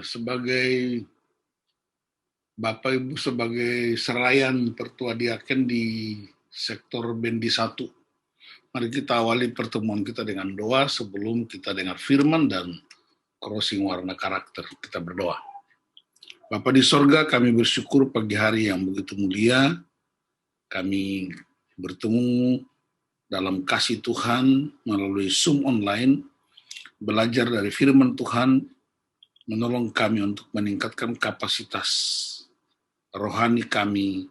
Sebagai Bapak Ibu sebagai serayan Pertua Diaken di sektor Bendi 1. Mari kita awali pertemuan kita dengan doa sebelum kita dengar firman dan crossing warna karakter. Kita berdoa. Bapa di sorga, kami bersyukur pagi hari yang begitu mulia. Kami bertemu dalam kasih Tuhan melalui Zoom online, belajar dari firman Tuhan, menolong kami untuk meningkatkan kapasitas rohani kami,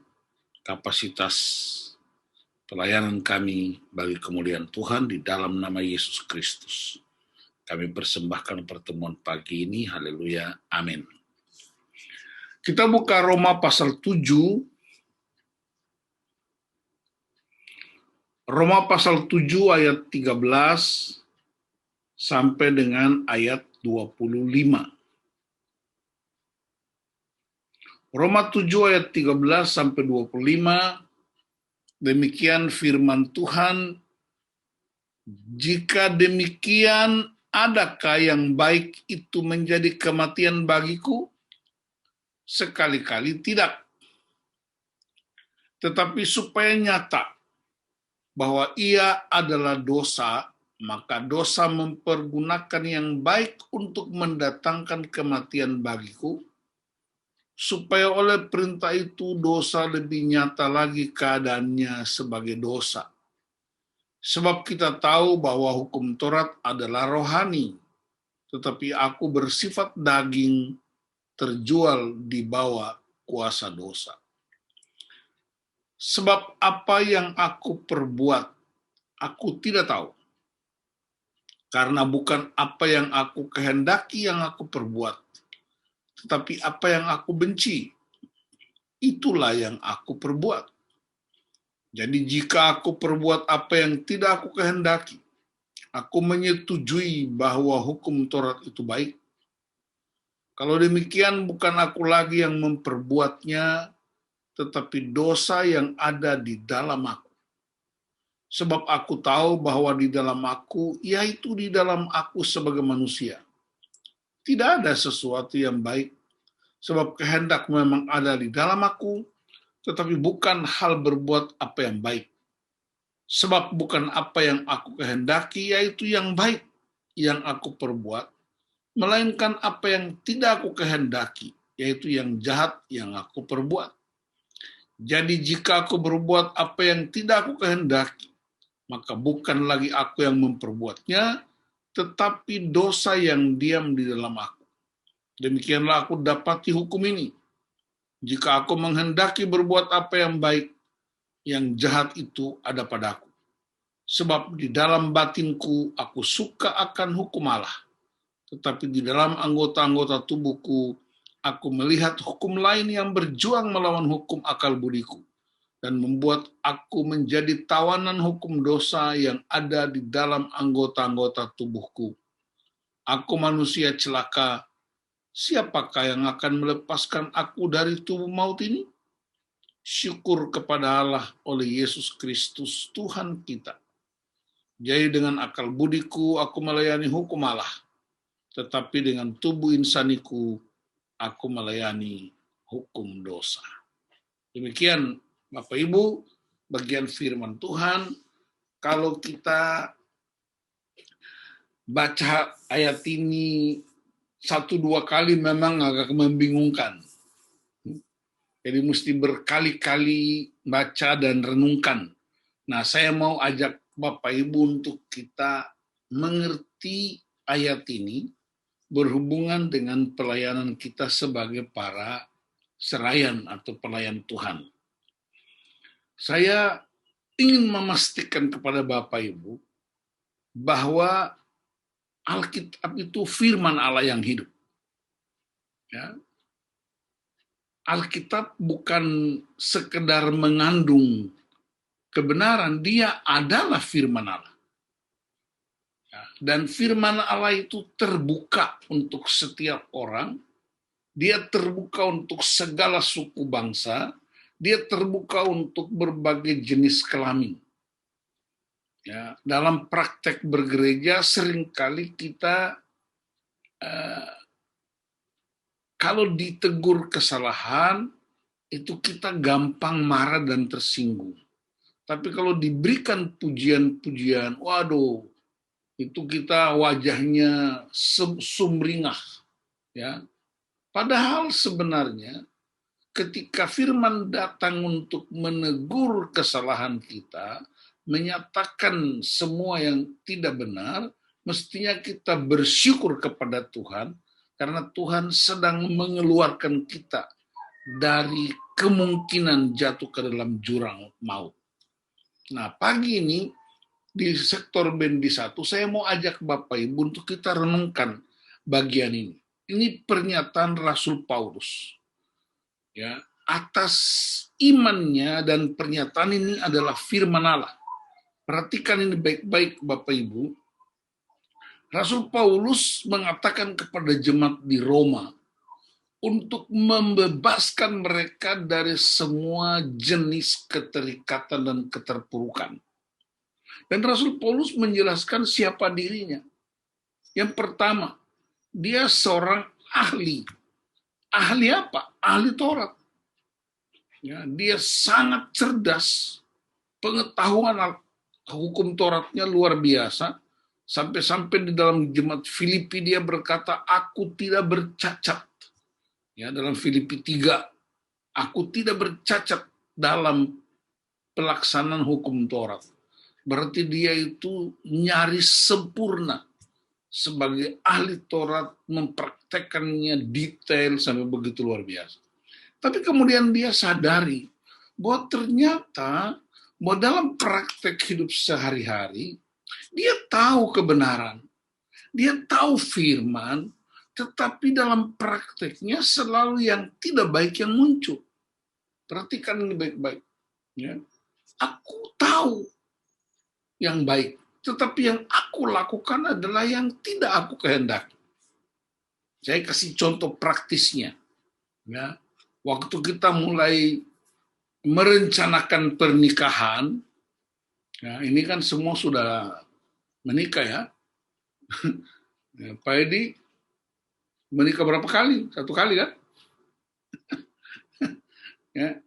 kapasitas pelayanan kami bagi kemuliaan Tuhan di dalam nama Yesus Kristus. Kami persembahkan pertemuan pagi ini, haleluya, amin. Kita buka Roma pasal 7, Roma pasal 7 ayat 13 sampai dengan ayat 25. Roma 7 ayat 13 sampai 25, demikian firman Tuhan, jika demikian adakah yang baik itu menjadi kematian bagiku? Sekali-kali tidak. Tetapi supaya nyata bahwa ia adalah dosa, maka dosa mempergunakan yang baik untuk mendatangkan kematian bagiku, supaya oleh perintah itu dosa lebih nyata lagi keadaannya sebagai dosa. Sebab kita tahu bahwa hukum Taurat adalah rohani, tetapi aku bersifat daging, terjual di bawah kuasa dosa. Sebab apa yang aku perbuat, aku tidak tahu. Karena bukan apa yang aku kehendaki yang aku perbuat, tetapi apa yang aku benci, itulah yang aku perbuat. Jadi jika aku perbuat apa yang tidak aku kehendaki, aku menyetujui bahwa hukum Taurat itu baik. Kalau demikian bukan aku lagi yang memperbuatnya, tetapi dosa yang ada di dalam aku. Sebab aku tahu bahwa di dalam aku, yaitu di dalam aku sebagai manusia, tidak ada sesuatu yang baik. Sebab kehendak memang ada di dalam aku, tetapi bukan hal berbuat apa yang baik. Sebab bukan apa yang aku kehendaki, yaitu yang baik yang aku perbuat, melainkan apa yang tidak aku kehendaki, yaitu yang jahat yang aku perbuat. Jadi jika aku berbuat apa yang tidak aku kehendaki, maka bukan lagi aku yang memperbuatnya, tetapi dosa yang diam di dalam aku. Demikianlah aku dapati hukum ini. Jika aku menghendaki berbuat apa yang baik, yang jahat itu ada padaku. Sebab di dalam batinku aku suka akan hukum Allah. Tetapi di dalam anggota-anggota tubuhku, aku melihat hukum lain yang berjuang melawan hukum akal budiku dan membuat aku menjadi tawanan hukum dosa yang ada di dalam anggota-anggota tubuhku. Aku manusia celaka, siapakah yang akan melepaskan aku dari tubuh maut ini? Syukur kepada Allah oleh Yesus Kristus Tuhan kita. Jadi dengan akal budiku aku melayani hukum Allah, tetapi dengan tubuh insaniku aku melayani hukum dosa. Demikian Bapak Ibu, bagian firman Tuhan. Kalau kita baca ayat ini 1-2 kali memang agak membingungkan. Jadi mesti berkali-kali baca dan renungkan. Nah, saya mau ajak Bapak Ibu untuk kita mengerti ayat ini berhubungan dengan pelayanan kita sebagai para serayan atau pelayan Tuhan. Saya ingin memastikan kepada Bapak Ibu bahwa Alkitab itu firman Allah yang hidup. Ya. Alkitab bukan sekedar mengandung kebenaran, dia adalah firman Allah. Ya. Dan firman Allah itu terbuka untuk setiap orang, dia terbuka untuk segala suku bangsa, dia terbuka untuk berbagai jenis kelamin. Ya, dalam praktek bergereja seringkali kita kalau ditegur kesalahan, itu kita gampang marah dan tersinggung. Tapi kalau diberikan pujian-pujian, waduh, itu kita wajahnya sumringah. Ya. Padahal sebenarnya ketika firman datang untuk menegur kesalahan kita, menyatakan semua yang tidak benar, mestinya kita bersyukur kepada Tuhan, karena Tuhan sedang mengeluarkan kita dari kemungkinan jatuh ke dalam jurang maut. Nah, pagi ini di sektor Bendi 1, saya mau ajak Bapak Ibu untuk kita renungkan bagian ini. Ini pernyataan Rasul Paulus. Ya, atas imannya dan pernyataan ini adalah firman Allah. Perhatikan ini baik-baik Bapak Ibu. Rasul Paulus mengatakan kepada jemaat di Roma untuk membebaskan mereka dari semua jenis keterikatan dan keterpurukan. Dan Rasul Paulus menjelaskan siapa dirinya. Yang pertama, dia seorang ahli. Ahli apa? Ahli Taurat. Ya, dia sangat cerdas. Pengetahuan hukum Tauratnya luar biasa. Sampai-sampai di dalam jemaat Filipi dia berkata, aku tidak bercacat. Ya, dalam Filipi 3, aku tidak bercacat dalam pelaksanaan hukum Taurat. Berarti dia itu nyaris sempurna sebagai ahli Taurat, mempraktekannya detail sampai begitu luar biasa. Tapi kemudian dia sadari bahwa ternyata bahwa dalam praktek hidup sehari-hari, dia tahu kebenaran, dia tahu firman, tetapi dalam prakteknya selalu yang tidak baik yang muncul. Perhatikan ini baik-baik. Ya. Aku tahu yang baik, tetapi yang aku lakukan adalah yang tidak aku kehendaki. Saya kasih contoh praktisnya. Ya. Waktu kita mulai merencanakan pernikahan, ya, ini kan semua sudah menikah ya. Pak Edi menikah berapa kali? 1 kali kan? Ya.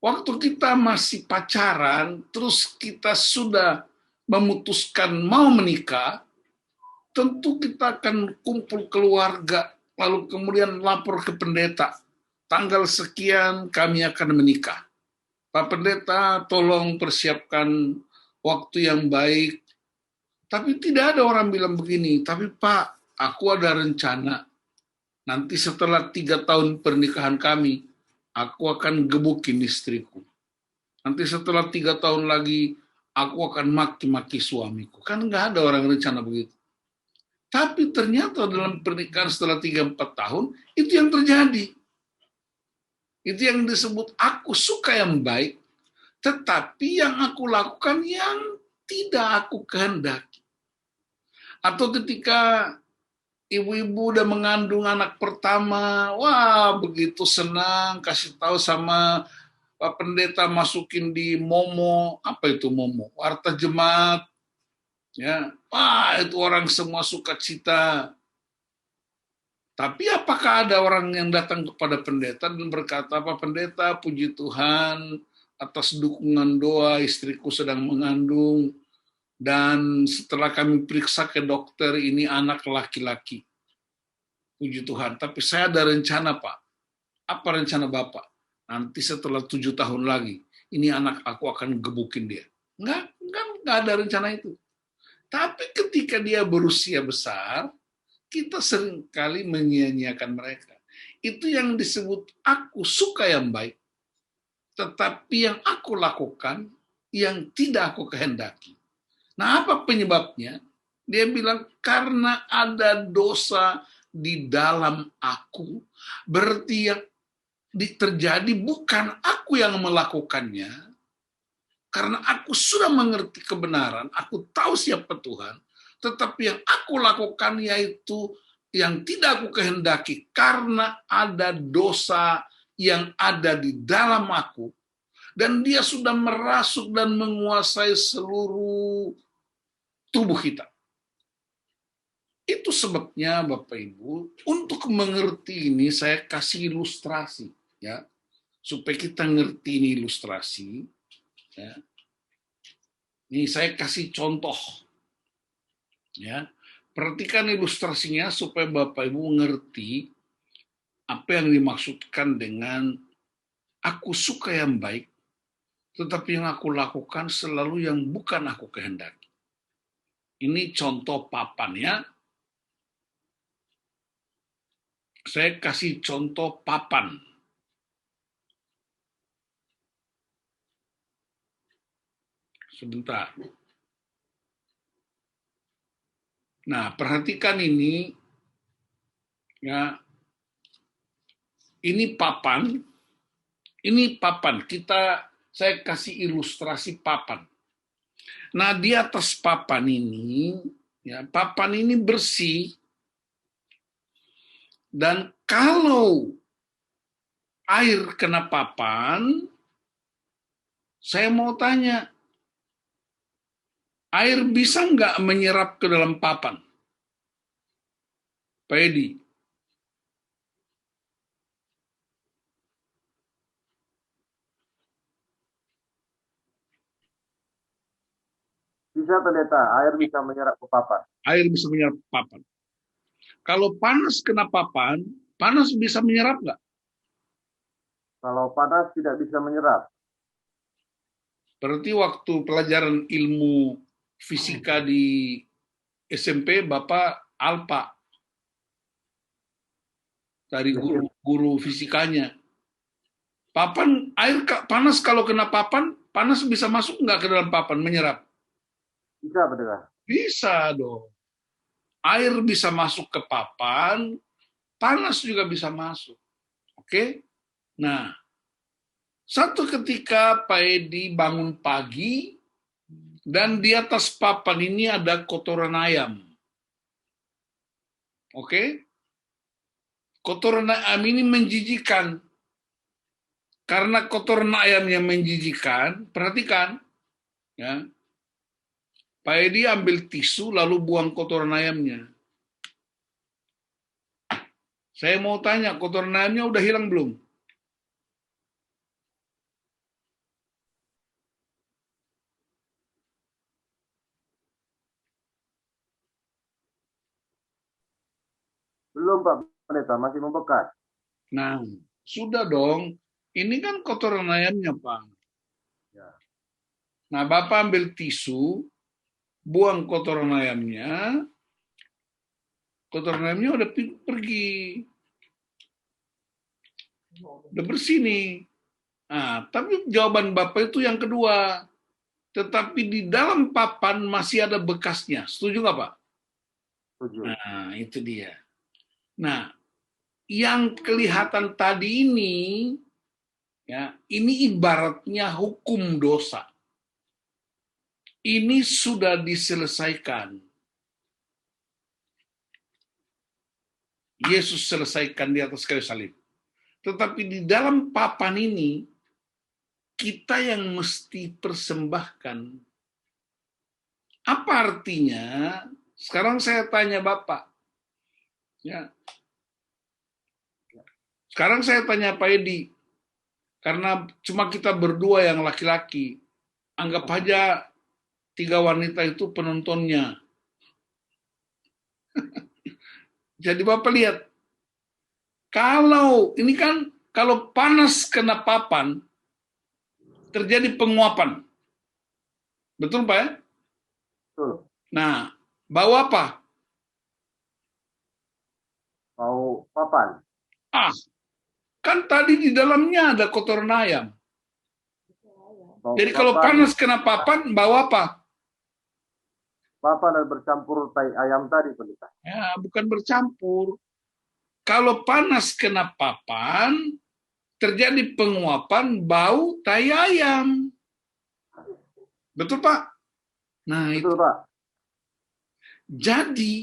Waktu kita masih pacaran, terus kita sudah memutuskan mau menikah, tentu kita akan kumpul keluarga, lalu kemudian lapor ke pendeta, tanggal sekian kami akan menikah. Pak Pendeta, tolong persiapkan waktu yang baik. Tapi tidak ada orang bilang begini, tapi Pak, aku ada rencana. Nanti setelah 3 tahun pernikahan kami, aku akan gebukin istriku. Nanti setelah 3 tahun lagi, aku akan maki-maki suamiku. Kan nggak ada orang rencana begitu. Tapi ternyata dalam pernikahan setelah 3-4 tahun, itu yang terjadi. Itu yang disebut aku suka yang baik, tetapi yang aku lakukan yang tidak aku kehendaki. Atau ketika ibu-ibu udah mengandung anak pertama, wah begitu senang, kasih tahu sama Pak Pendeta masukin di Momo, apa itu Momo? Warta Jemaat, ya, wah itu orang semua sukacita. Tapi apakah ada orang yang datang kepada pendeta dan berkata, Pak Pendeta, puji Tuhan atas dukungan doa istriku sedang mengandung, dan setelah kami periksa ke dokter, ini anak laki-laki. Puji Tuhan. Tapi saya ada rencana, Pak. Apa rencana Bapak? Nanti setelah 7 tahun lagi, ini anak aku akan gebukin dia. Enggak ada rencana itu. Tapi ketika dia berusia besar, kita seringkali menyia-nyiakan mereka. Itu yang disebut aku suka yang baik, tetapi yang aku lakukan yang tidak aku kehendaki. Nah, apa penyebabnya? Dia bilang, karena ada dosa di dalam aku, berarti yang terjadi bukan aku yang melakukannya, karena aku sudah mengerti kebenaran, aku tahu siapa Tuhan, tetapi yang aku lakukan yaitu yang tidak aku kehendaki, karena ada dosa yang ada di dalam aku, dan dia sudah merasuk dan menguasai seluruh tubuh kita. Itu sebabnya Bapak Ibu, untuk mengerti ini saya kasih ilustrasi, ya, supaya kita ngerti ini ilustrasi. Ya. Ini saya kasih contoh, ya. Perhatikan ilustrasinya supaya Bapak Ibu ngerti apa yang dimaksudkan dengan aku suka yang baik, tetapi yang aku lakukan selalu yang bukan aku kehendaki. Ini contoh papan, ya. Saya kasih contoh papan. Sebentar. Nah, perhatikan ini, ya. Ini papan. Saya kasih ilustrasi papan. Nah, di atas papan ini, ya, papan ini bersih. Dan kalau air kena papan, saya mau tanya, air bisa nggak menyerap ke dalam papan? Pak Edi. Bisa pendeta, air bisa menyerap ke papan. Air bisa menyerap ke papan. Kalau panas kena papan, panas bisa menyerap nggak? Kalau panas tidak bisa menyerap. Berarti waktu pelajaran ilmu fisika di SMP, Bapak Alpa dari guru fisikanya. Papan, air panas kalau kena papan, panas bisa masuk nggak ke dalam papan, menyerap? Bisa, pendeta? Bisa dong. Air bisa masuk ke papan, panas juga bisa masuk. Oke? Nah, satu ketika Pak Edi bangun pagi, dan di atas papan ini ada kotoran ayam. Oke? Kotoran ayam ini menjijikan. Karena kotoran ayam yang menjijikan, perhatikan, ya, Pak Edi ambil tisu lalu buang kotoran ayamnya. Saya mau tanya, kotoran ayamnya udah hilang belum? Belum, Pak Pendeta, masih membekas. Nah, sudah dong. Ini kan kotoran ayamnya, Pak. Ya. Nah, Bapak ambil tisu, buang kotoran ayamnya udah pergi. Udah bersih nih. Nah, tapi jawaban Bapak itu yang kedua. Tetapi di dalam papan masih ada bekasnya. Setuju nggak, Pak? Setuju. Nah, itu dia. Nah, yang kelihatan tadi ini, ya, ini ibaratnya hukum dosa. Ini sudah diselesaikan. Yesus selesaikan di atas kayu salib. Tetapi di dalam papan ini, kita yang mesti persembahkan. Apa artinya? Sekarang saya tanya Bapak. Ya. Sekarang saya tanya Pak Edi. Karena cuma kita berdua yang laki-laki. Anggap aja 3 wanita itu penontonnya. Jadi Bapak lihat, kalau ini kan kalau panas kena papan, terjadi penguapan. Betul Pak ya? Betul. Nah, bau apa? Mau papan. Ah, kan tadi di dalamnya ada kotoran ayam. Bau Jadi kalau papan, panas kena papan, bau apa? papan dan bercampur tai ayam tadi, pendeta. Ya, bukan bercampur. Kalau panas kena papan, terjadi penguapan bau tai ayam. Betul Pak? Nah, Betul, itu. Pak. Jadi,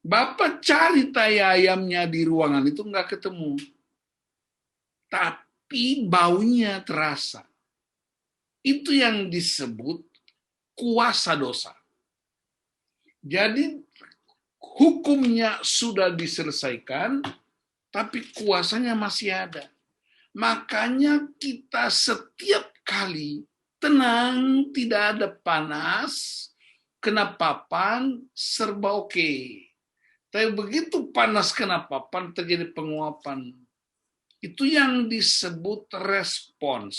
Bapak cari tai ayamnya di ruangan itu nggak ketemu. Tapi baunya terasa. Itu yang disebut kuasa dosa. Jadi hukumnya sudah diselesaikan, tapi kuasanya masih ada. Makanya kita setiap kali tenang, tidak ada panas, kena papan, serba oke. Tapi begitu panas kena papan, terjadi penguapan. Itu yang disebut respons.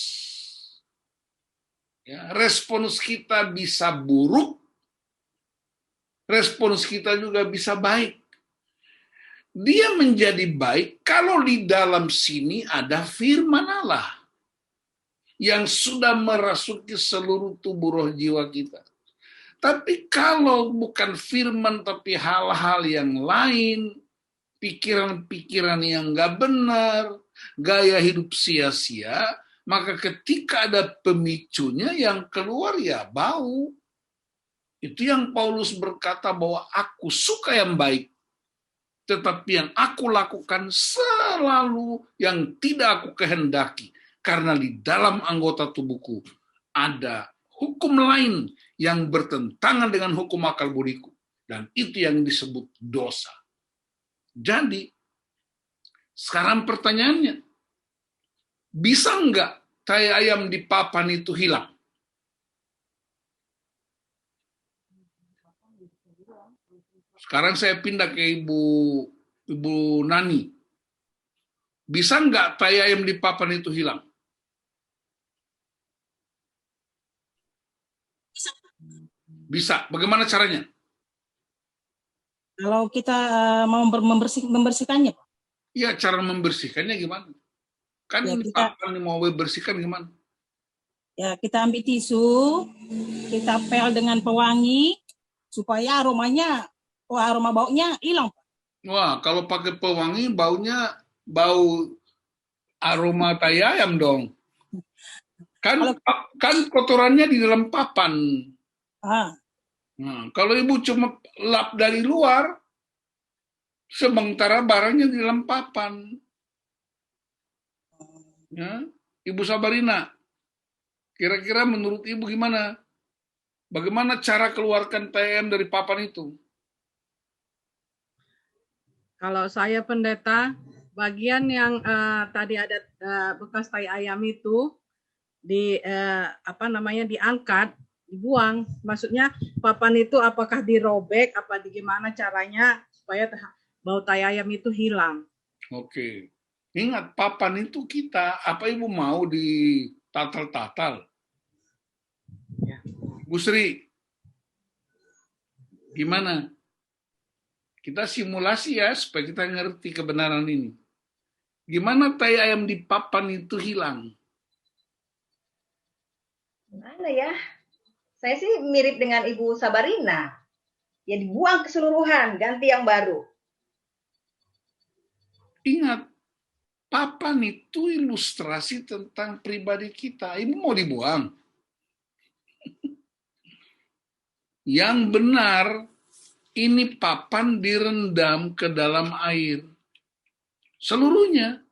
Ya, respons kita bisa buruk, respons kita juga bisa baik. Dia menjadi baik kalau di dalam sini ada firman Allah yang sudah merasuki seluruh tubuh roh jiwa kita. Tapi kalau bukan firman tapi hal-hal yang lain, pikiran-pikiran yang nggak benar, gaya hidup sia-sia, maka ketika ada pemicunya yang keluar ya bau. Itu yang Paulus berkata bahwa aku suka yang baik, tetapi yang aku lakukan selalu yang tidak aku kehendaki. Karena di dalam anggota tubuhku ada hukum lain yang bertentangan dengan hukum akal budiku. Dan itu yang disebut dosa. Jadi, sekarang pertanyaannya, bisa enggak tai ayam di papan itu hilang? Sekarang saya pindah ke Ibu Nani. Bisa enggak tai ayam di papan itu hilang? Bisa. Bagaimana caranya? Kalau kita mau membersihkannya, Pak. Ya, cara membersihkannya gimana? Kan Ya, ini papan mau bersihkan gimana? Ya, kita ambil tisu, kita pel dengan pewangi supaya aroma baunya hilang. Wah, kalau pakai pewangi baunya bau aroma tai ayam dong. Kan kotorannya di dalam papan. Nah, kalau ibu cuma lap dari luar, sementara barangnya di dalam papan. Ya, Ibu Sabarina, kira-kira menurut ibu gimana? Bagaimana cara keluarkan tai ayam dari papan itu? Kalau saya pendeta, bagian yang tadi ada bekas tai ayam itu diangkat, dibuang. Maksudnya papan itu apakah dirobek, apa gimana caranya supaya bau tai ayam itu hilang? Oke. Ingat, papan itu kita, apa ibu mau ditatal-tatal? Ya. Bu Sri, gimana? Kita simulasi ya, supaya kita ngerti kebenaran ini. Gimana tai ayam di papan itu hilang? Gimana ya? Saya sih mirip dengan Ibu Sabarina. Ya dibuang keseluruhan, ganti yang baru. Ingat, papan itu ilustrasi tentang pribadi kita. Ibu mau dibuang? Yang benar, ini papan direndam ke dalam air. Seluruhnya.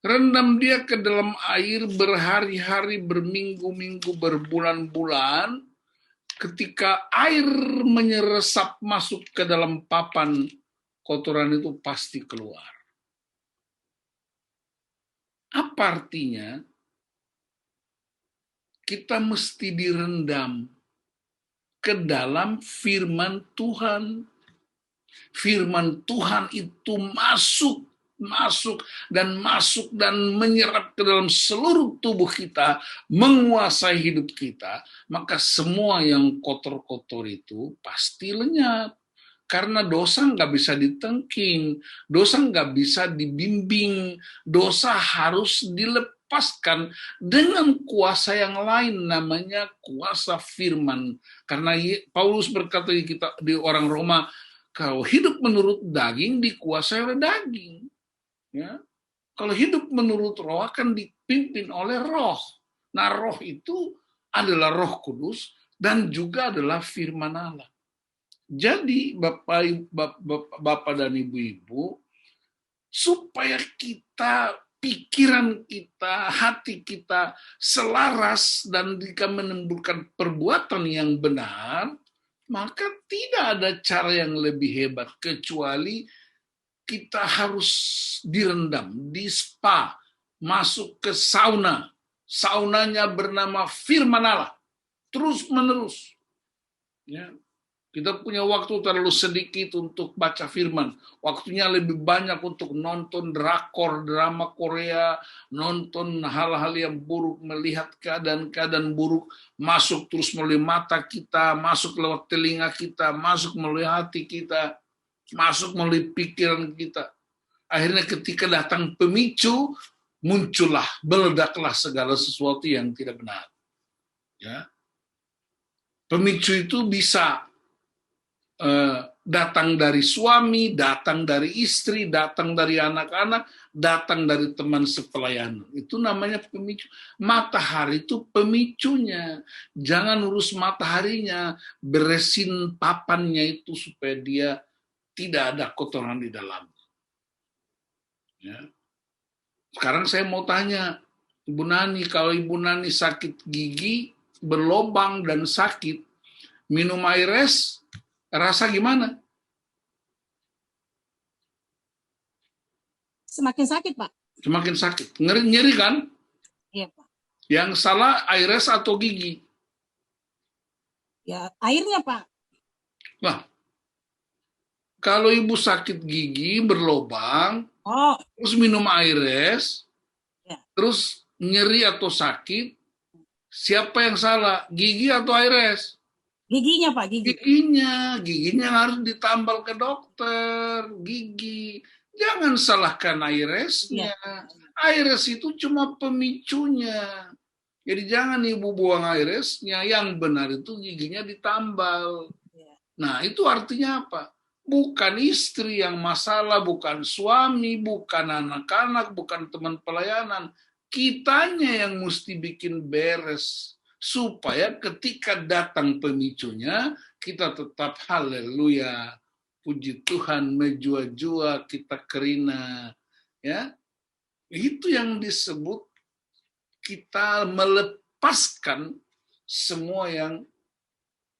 Rendam dia ke dalam air berhari-hari, berminggu-minggu, berbulan-bulan. Ketika air menyeresap masuk ke dalam papan, kotoran itu pasti keluar. Apa artinya? Kita mesti direndam ke dalam firman Tuhan. Firman Tuhan itu masuk dan menyerap ke dalam seluruh tubuh kita, menguasai hidup kita, maka semua yang kotor-kotor itu pasti lenyap. Karena dosa nggak bisa ditengking, dosa nggak bisa dibimbing, dosa harus dilepaskan dengan kuasa yang lain, namanya kuasa firman. Karena Paulus berkata di orang Roma, kalau hidup menurut daging dikuasai oleh daging. Ya. Kalau hidup menurut roh akan dipimpin oleh roh. Nah, roh itu adalah Roh Kudus dan juga adalah firman Allah. Jadi Bapak dan Ibu-ibu, supaya kita, pikiran kita, hati kita selaras dan jika menimbulkan perbuatan yang benar, maka tidak ada cara yang lebih hebat kecuali kita harus direndam, di spa, masuk ke sauna. Saunanya bernama firman Allah, terus menerus. Ya. Kita punya waktu terlalu sedikit untuk baca firman. Waktunya lebih banyak untuk nonton drakor, drama Korea, nonton hal-hal yang buruk, melihat keadaan-keadaan buruk, masuk terus melalui mata kita, masuk lewat telinga kita, masuk melalui hati kita, masuk melalui pikiran kita. Akhirnya ketika datang pemicu, muncullah, meledaklah segala sesuatu yang tidak benar. Ya. Pemicu itu bisa datang dari suami, datang dari istri, datang dari anak-anak, datang dari teman sepelayanan. Itu namanya pemicu. Matahari itu pemicunya. Jangan urus mataharinya, beresin papannya itu supaya dia tidak ada kotoran di dalam. Ya. Sekarang saya mau tanya, Ibu Nani, kalau Ibu Nani sakit gigi, berlobang dan sakit, minum air es, rasa gimana? Semakin sakit, Pak. Semakin sakit. Nyeri kan? Iya, Pak. Yang salah air es atau gigi? Ya, airnya, Pak. Nah, kalau ibu sakit gigi, berlobang, terus minum air es, ya, terus nyeri atau sakit, siapa yang salah? Gigi atau air es? Giginya, Pak, gigi. Giginya harus ditambal ke dokter, gigi. Jangan salahkan air esnya. Ya. Air es itu cuma pemicunya. Jadi jangan ibu buang air esnya, yang benar itu giginya ditambal. Ya. Nah, itu artinya apa? Bukan istri yang masalah, bukan suami, bukan anak-anak, bukan teman pelayanan. Kitanya yang mesti bikin beres. Supaya ketika datang pemicunya, kita tetap haleluya, puji Tuhan, menjua-jua, kita kerina. Ya, itu yang disebut kita melepaskan semua yang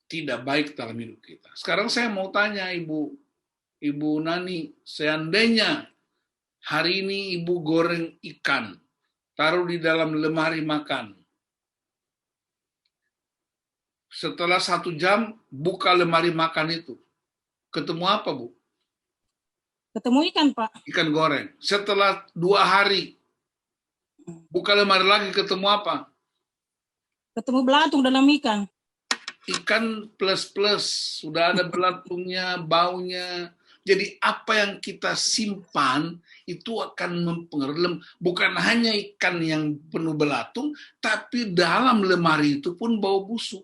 tidak baik dalam hidup kita. Sekarang saya mau tanya Ibu Nani, seandainya hari ini Ibu goreng ikan, taruh di dalam lemari makan. Setelah 1 jam, buka lemari makan itu. Ketemu apa, Bu? Ketemu ikan, Pak. Ikan goreng. Setelah 2 hari, buka lemari lagi, ketemu apa? Ketemu belatung dalam ikan. Ikan plus-plus, sudah ada belatungnya, baunya. Jadi apa yang kita simpan itu akan mempengaruhi. Bukan hanya ikan yang penuh belatung, tapi dalam lemari itu pun bau busuk.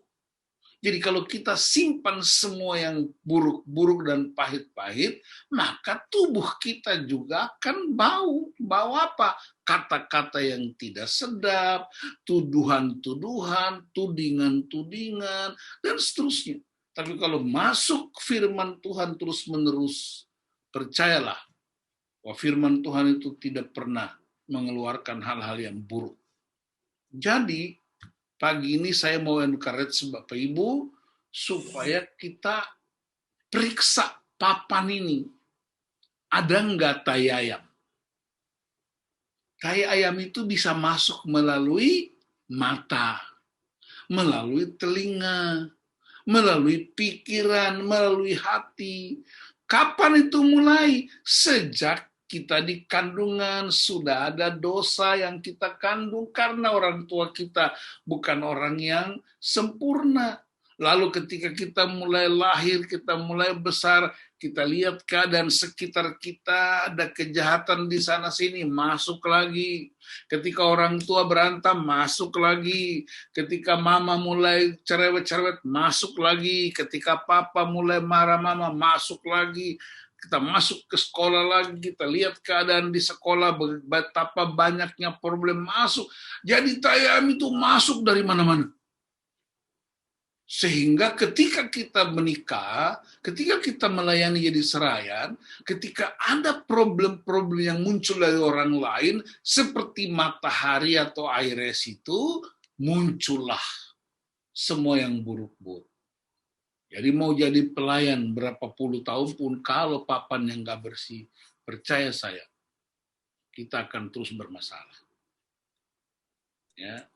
Jadi kalau kita simpan semua yang buruk-buruk dan pahit-pahit, maka tubuh kita juga akan bau. Bau apa? Kata-kata yang tidak sedap, tuduhan-tuduhan, tudingan-tudingan, dan seterusnya. Tapi kalau masuk firman Tuhan terus-menerus, percayalah bahwa firman Tuhan itu tidak pernah mengeluarkan hal-hal yang buruk. Jadi, pagi ini saya mau encourage Bapak Ibu supaya kita periksa papan ini. Ada enggak tai ayam? Tai ayam itu bisa masuk melalui mata, melalui telinga, melalui pikiran, melalui hati. Kapan itu mulai? Sejak kita di kandungan sudah ada dosa yang kita kandung karena orang tua kita bukan orang yang sempurna. Lalu ketika kita mulai lahir, kita mulai besar, kita lihat keadaan sekitar kita, ada kejahatan di sana-sini, masuk lagi. Ketika orang tua berantem, masuk lagi. Ketika mama mulai cerewet-cerewet, masuk lagi. Ketika papa mulai marah mama, masuk lagi. Kita masuk ke sekolah lagi, kita lihat keadaan di sekolah, betapa banyaknya problem masuk. Jadi tai ayam itu masuk dari mana-mana. Sehingga ketika kita menikah, ketika kita melayani jadi serayan, ketika ada problem-problem yang muncul dari orang lain, seperti matahari atau air es itu, muncullah semua yang buruk-buruk. Jadi mau jadi pelayan berapa puluh tahun pun, kalau papannya nggak bersih, percaya saya, kita akan terus bermasalah. Ya.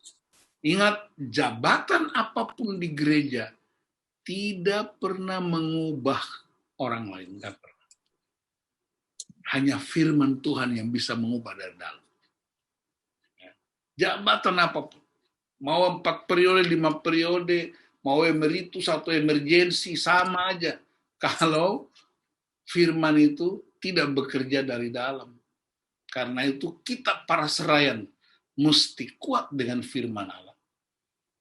Ingat, jabatan apapun di gereja tidak pernah mengubah orang lain, nggak pernah. Hanya firman Tuhan yang bisa mengubah dari dalam. Ya. Jabatan apapun, mau 4 periode, 5 periode, mau emeritus atau emergensi, sama aja. Kalau firman itu tidak bekerja dari dalam. Karena itu kita para serayan mesti kuat dengan firman Allah.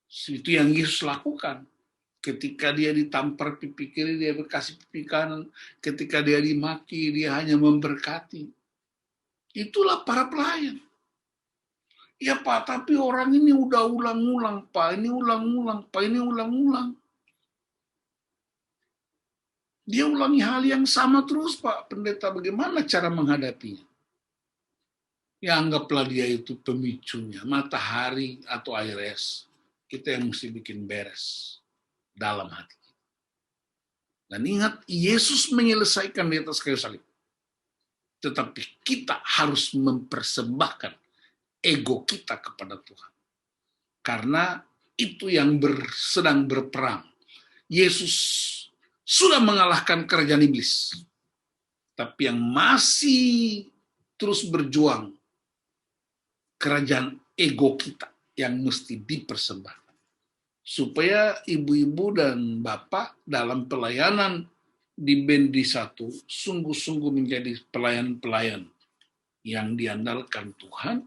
Itu yang Yesus lakukan. Ketika dia ditampar pipi kiri, dia berkasih pipi kanan. Ketika dia dimaki, dia hanya memberkati. Itulah para pelayan. Ya Pak, tapi orang ini udah ulang-ulang, Pak. Ini ulang-ulang, Pak. Ini ulang-ulang. Dia ulangi hal yang sama terus, Pak. Pendeta, bagaimana cara menghadapinya? Ya anggaplah dia itu pemicunya, matahari atau air es. Kita yang mesti bikin beres dalam hati. Dan ingat, Yesus menyelesaikan di atas kayu salib. Tetapi kita harus mempersembahkan ego kita kepada Tuhan. Karena itu yang sedang berperang. Yesus sudah mengalahkan kerajaan iblis. Tapi yang masih terus berjuang, kerajaan ego kita yang mesti dipersembahkan. Supaya ibu-ibu dan bapak dalam pelayanan di Bendi 1 sungguh-sungguh menjadi pelayan-pelayan yang diandalkan Tuhan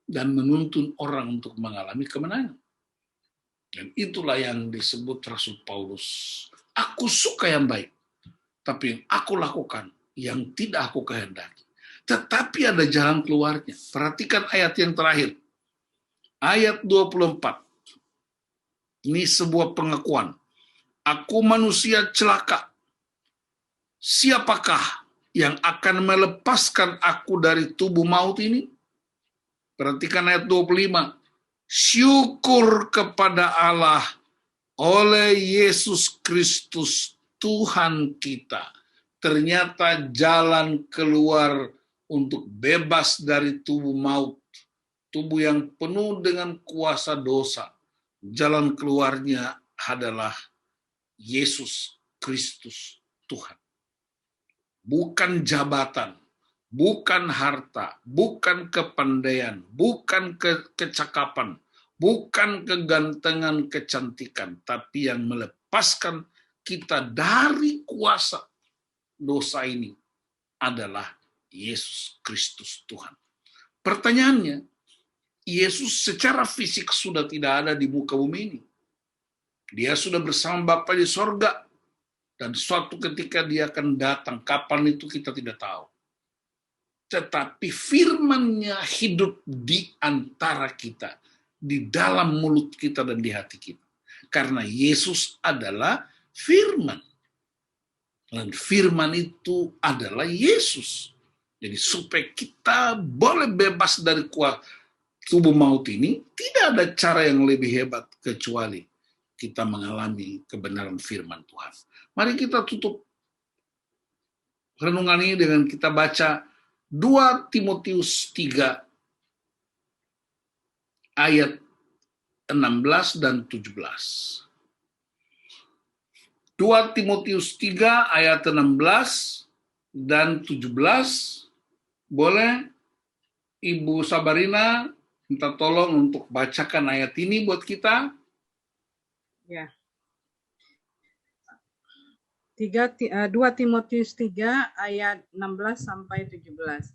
dan menuntun orang untuk mengalami kemenangan. Dan itulah yang disebut Rasul Paulus. Aku suka yang baik, tapi yang aku lakukan yang tidak aku kehendaki. Tetapi ada jalan keluarnya. Perhatikan ayat yang terakhir. Ayat 24. Ini sebuah pengakuan. Aku manusia celaka. Siapakah yang akan melepaskan aku dari tubuh maut ini? Perhatikan ayat 25. Syukur kepada Allah oleh Yesus Kristus Tuhan kita. Ternyata jalan keluar untuk bebas dari tubuh maut. Tubuh yang penuh dengan kuasa dosa. Jalan keluarnya adalah Yesus Kristus Tuhan. Bukan jabatan. Bukan harta, bukan kepandaian, bukan kecakapan, bukan kegantengan, kecantikan, tapi yang melepaskan kita dari kuasa dosa ini adalah Yesus Kristus Tuhan. Pertanyaannya, Yesus secara fisik sudah tidak ada di muka bumi ini. Dia sudah bersama Bapa di sorga, dan suatu ketika dia akan datang. Kapan itu kita tidak tahu. Tetapi firman-Nya hidup di antara kita, di dalam mulut kita dan di hati kita. Karena Yesus adalah firman. Dan firman itu adalah Yesus. Jadi supaya kita boleh bebas dari tubuh maut ini, tidak ada cara yang lebih hebat kecuali kita mengalami kebenaran firman Tuhan. Mari kita tutup renungan ini dengan kita baca 2 Timotius 3 ayat 16 dan 17. 2 Timotius 3 ayat 16 dan 17. Boleh Ibu Sabarina minta tolong untuk bacakan ayat ini buat kita? Ya. 2 Timotius 3 ayat 16 sampai 17.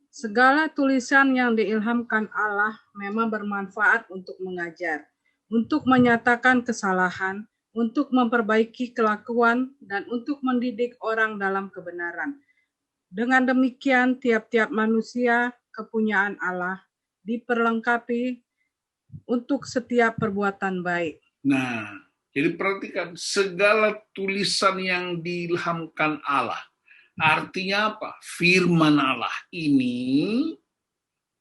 Segala tulisan yang diilhamkan Allah memang bermanfaat untuk mengajar, untuk menyatakan kesalahan, untuk memperbaiki kelakuan, dan untuk mendidik orang dalam kebenaran. Dengan demikian, tiap-tiap manusia kepunyaan Allah diperlengkapi untuk setiap perbuatan baik. Nah, jadi perhatikan, segala tulisan yang diilhamkan Allah. Artinya apa? Firman Allah ini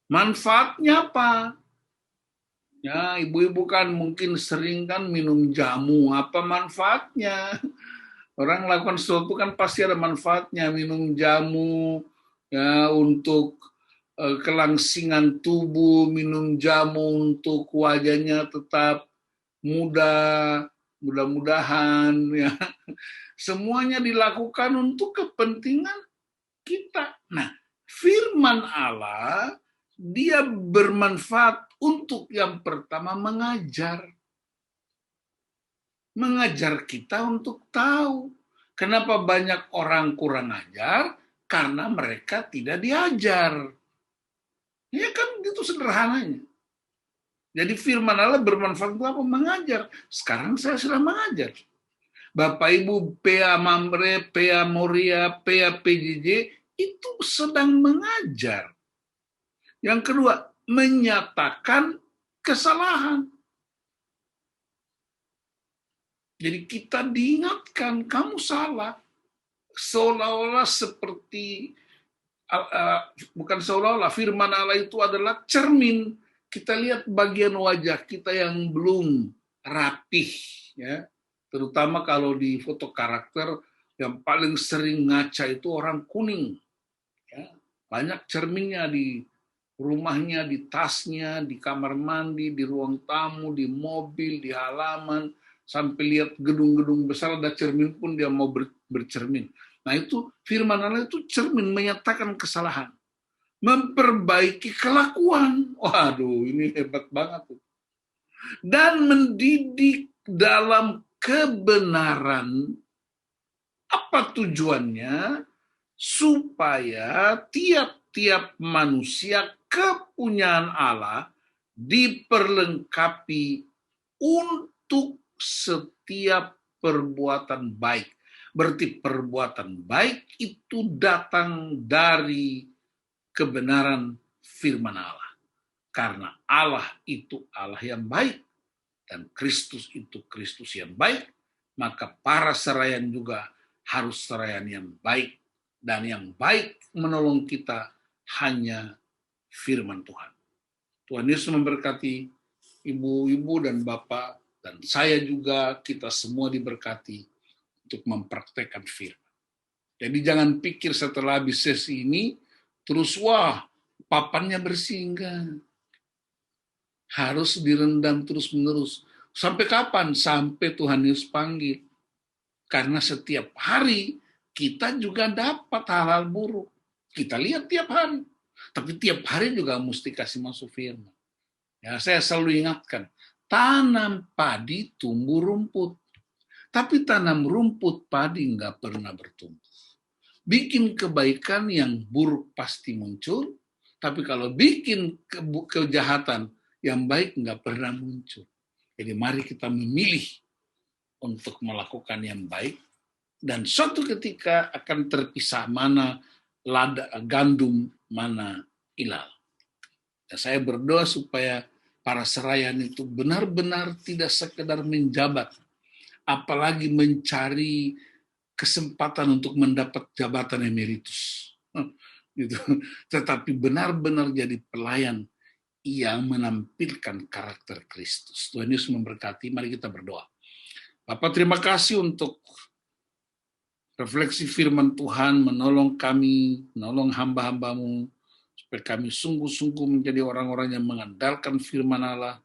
manfaatnya apa? Ya, ibu-ibu kan mungkin sering kan minum jamu. Apa manfaatnya? Orang lakukan sesuatu kan pasti ada manfaatnya. Minum jamu ya untuk kelangsingan tubuh, minum jamu untuk wajahnya tetap muda, mudah-mudahan ya. Semuanya dilakukan untuk kepentingan kita. Nah, firman Allah dia bermanfaat untuk yang pertama mengajar. Mengajar kita untuk tahu. Kenapa banyak orang kurang ajar? Karena mereka tidak diajar. Ya kan itu sederhananya. Jadi firman Allah bermanfaat untuk apa? Mengajar. Sekarang saya sedang mengajar. Bapak Ibu PA Mamre, PA Moria, PA PJJ itu sedang mengajar. Yang kedua, menyatakan kesalahan. Jadi kita diingatkan, kamu salah. Seolah-olah seperti, bukan seolah-olah, firman Allah itu adalah cermin. Kita lihat bagian wajah kita yang belum rapih. Ya. Terutama kalau di foto karakter, yang paling sering ngaca itu orang kuning. Ya. Banyak cerminnya di rumahnya, di tasnya, di kamar mandi, di ruang tamu, di mobil, di halaman, sampai lihat gedung-gedung besar ada cermin pun dia mau bercermin. Nah itu firman Allah itu cermin, menyatakan kesalahan, memperbaiki kelakuan. Waduh, ini hebat banget. Dan mendidik dalam kebenaran. Apa tujuannya? Supaya tiap-tiap manusia kepunyaan Allah diperlengkapi untuk setiap perbuatan baik. Berarti perbuatan baik itu datang dari kebenaran firman Allah. Karena Allah itu Allah yang baik dan Kristus itu Kristus yang baik, maka para serayan juga harus serayan yang baik. Dan yang baik menolong kita hanya firman Tuhan. Tuhan Yesus memberkati ibu-ibu dan bapak, dan saya juga, kita semua diberkati untuk mempraktekkan firman. Jadi jangan pikir setelah habis sesi ini, terus wah, papannya bersih, enggak. Harus direndam terus-menerus. Sampai kapan? Sampai Tuhan Yesus panggil. Karena setiap hari, kita juga dapat hal-hal buruk. Kita lihat tiap hari. Tapi tiap hari juga mesti kasih masuk firman. Ya, saya selalu ingatkan, tanam padi tumbuh rumput. Tapi tanam rumput padi nggak pernah bertumbuh. Bikin kebaikan yang buruk pasti muncul. Tapi kalau bikin kejahatan yang baik nggak pernah muncul. Jadi mari kita memilih untuk melakukan yang baik. Dan suatu ketika akan terpisah mana lada gandum, mana ilal. Dan saya berdoa supaya para serayan itu benar-benar tidak sekedar menjabat, apalagi mencari kesempatan untuk mendapat jabatan emeritus. Gitu. Tetapi benar-benar jadi pelayan yang menampilkan karakter Kristus. Tuhan Yesus memberkati, mari kita berdoa. Bapak, terima kasih untuk refleksi firman Tuhan, menolong kami, menolong hamba-hambamu, supaya kami sungguh-sungguh menjadi orang-orang yang mengandalkan firman Allah,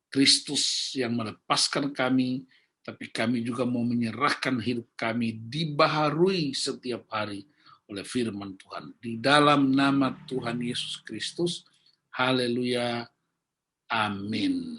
Kristus yang melepaskan kami, tapi kami juga mau menyerahkan hidup kami dibaharui setiap hari oleh firman Tuhan. Di dalam nama Tuhan Yesus Kristus, haleluya, amin.